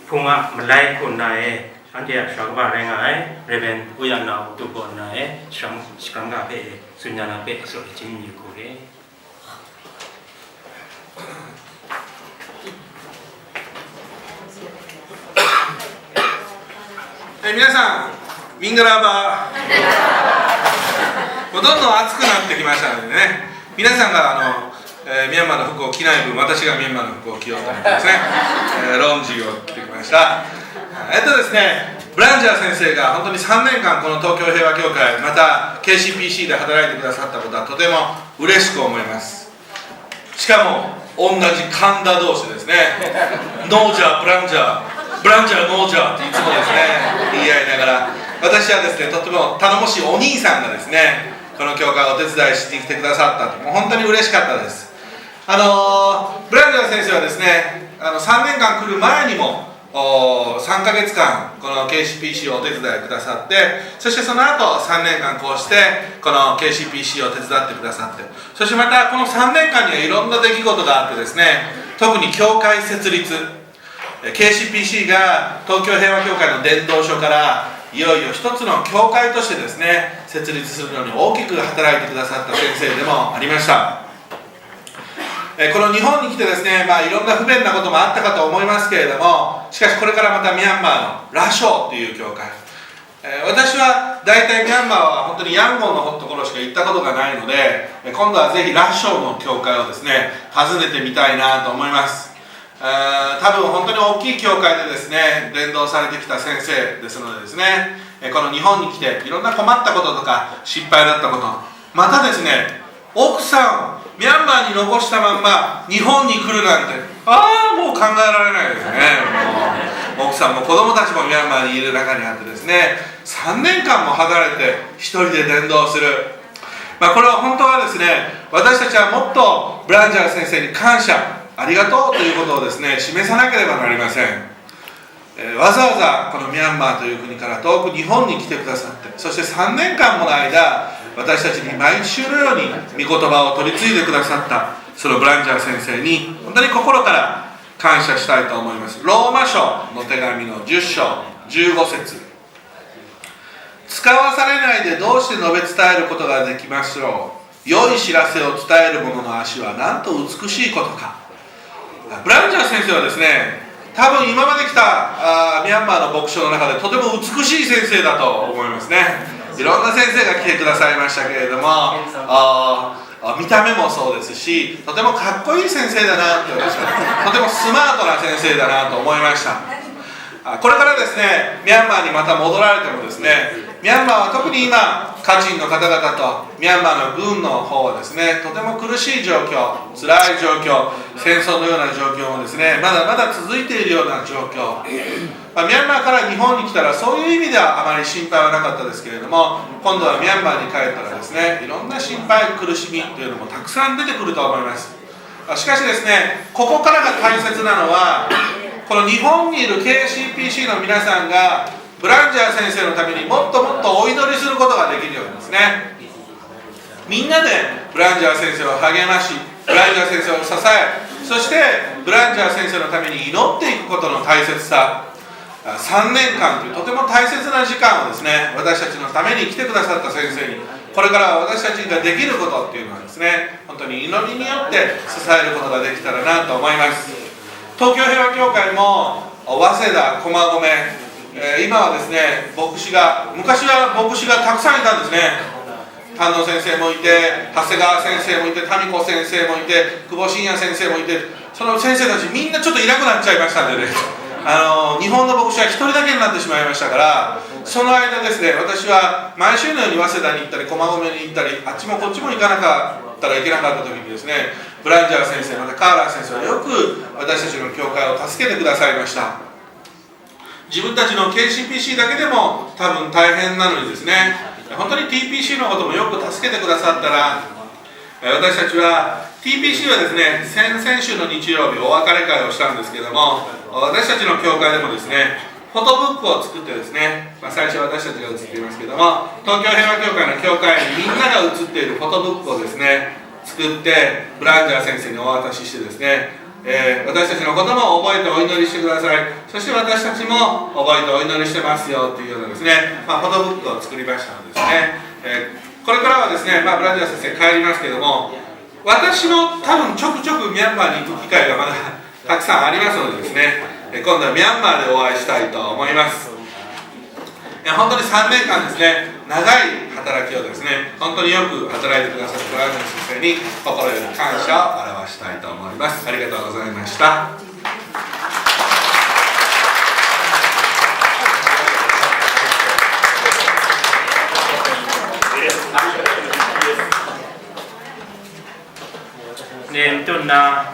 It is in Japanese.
Punga Malay Kunae, Andia Shagba Rengai, Reven Uyana Tubonae, Shanga Pe, Sunyana Pe, so Jim Yukure. 皆さん、ミンガラバーもうどんどん暑くなってきましたのでね、皆さんがミャンマーの服を着ない分、私がミャンマーの服を着ようと思ってですね、ロンジーを着てきました。ですね、ブランジャー先生が本当に3年間この東京平和協会、また KCPC で働いてくださったことはとても嬉しく思います。しかも同じ神田同士ですね、ノージャー、ブランジャー、ブランジャー、ノージャーっていつもですね、言い合いながら、私はですね、とても頼もしいお兄さんがですね、この教会をお手伝いしに来てくださったと、もう本当に嬉しかったです。ブランジャー先生はですね、3年間来る前にも3ヶ月間この KCPC をお手伝いくださって、そしてその後3年間こうしてこの KCPC を手伝ってくださって、そしてまたこの3年間にはいろんな出来事があってですね、特に教会設立、KCPC が東京平和協会の伝道所からいよいよ一つの教会としてですね、設立するのに大きく働いてくださった先生でもありました。この日本に来てですね、いろんな不便なこともあったかと思いますけれども、しかしこれからまたミャンマーのラショーという教会、私は大体ミャンマーは本当にヤンゴンのところしか行ったことがないので、今度はぜひラショーの教会をですね、訪ねてみたいなと思います。多分本当に大きい教会でですね、伝道されてきた先生ですのでですね、この日本に来ていろんな困ったこととか失敗だったこと、またですね、奥さんミャンマーに残したまんま日本に来るなんて、もう考えられないですね。もう奥さんも子供たちもミャンマーにいる中にあってですね、3年間も離れて一人で伝道する、これは本当はですね、私たちはもっとブランジャー先生に感謝、ありがとうということをですね、示さなければなりません。わざわざこのミャンマーという国から遠く日本に来てくださって、そして3年間もの間私たちに毎週のように御言葉を取り継いでくださったそのブランジャー先生に本当に心から感謝したいと思います。ローマ書の手紙の10章15節、使わされないでどうして述べ伝えることができますろう。良い知らせを伝える者の足はなんと美しいことか。ブランジャー先生はですね、多分今まで来たミャンマーの牧師の中でとても美しい先生だと思いますね。いろんな先生が来てくださいましたけれども、見た目もそうですし、とてもかっこいい先生だなって私はとてもスマートな先生だなと思いました。これからですね、ミャンマーにまた戻られてもですね、ミャンマーは特に今家臣の方々とミャンマーの軍の方はですね、とても苦しい状況、辛い状況、戦争のような状況もですね、まだまだ続いているような状況、ミャンマーから日本に来たらそういう意味ではあまり心配はなかったですけれども、今度はミャンマーに帰ったらですね、いろんな心配、苦しみというのもたくさん出てくると思います。しかしですね、ここからが大切なのは、この日本にいる KCPC の皆さんがブランジャー先生のためにもっともっとお祈りすることができるようにですね、みんなでブランジャー先生を励まし、ブランジャー先生を支え、そしてブランジャー先生のために祈っていくことの大切さ、3年間というとても大切な時間をですね、私たちのために来てくださった先生に、これから私たちができることっていうのはですね、本当に祈りによって支えることができたらなと思います。東京平和協会も早稲田、駒込、今はですね、昔は牧師がたくさんいたんですね。丹野先生もいて、長谷川先生もいて、民子先生もいて、久保真也先生もいて、その先生たちみんなちょっといなくなっちゃいましたんでね、日本の牧師は1人だけになってしまいましたから、その間ですね、私は毎週のように早稲田に行ったり、駒込に行ったり、あっちもこっちも行かなかったらいけなかった時にですね、ブランジャー先生、またカーラー先生はよく私たちの教会を助けてくださいました。自分たちの KCPC だけでも多分大変なのにですね、本当に TPC のこともよく助けてくださったら、私たちは TPC はですね、先々週の日曜日お別れ会をしたんですけども、私たちの教会でもですね、フォトブックを作ってですね、最初私たちが写っていますけども、東京平和協会の教会にみんなが写っているフォトブックをですね、作ってブランジャー先生にお渡ししてですね、私たちのことも覚えてお祈りしてください。そして私たちも覚えてお祈りしてますよというようなですね、フォトブックを作りましたのですね、これからはですね、ブラジャー先生帰りますけども、私も多分ちょくちょくミャンマーに行く機会がまだたくさんありますのでですね、今度はミャンマーでお会いしたいと思います。本当に3年間ですね、長い働きをですね、本当によく働いてくださったブラジャー先生に心より感謝を表したいと思います。ありがとうございました。Nên tuần na